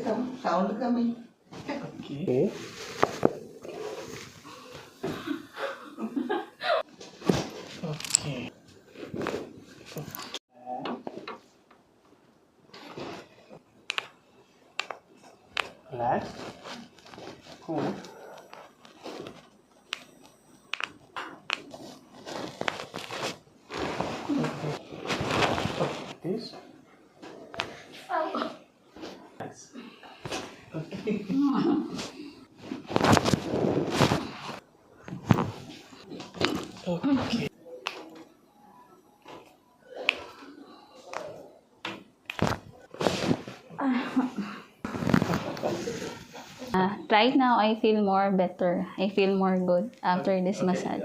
sound kami. Okay. Okay. Relax. Cool. Okay. This. Nice. Okay. Okay. Right now, I feel more better. I feel more good after this massage.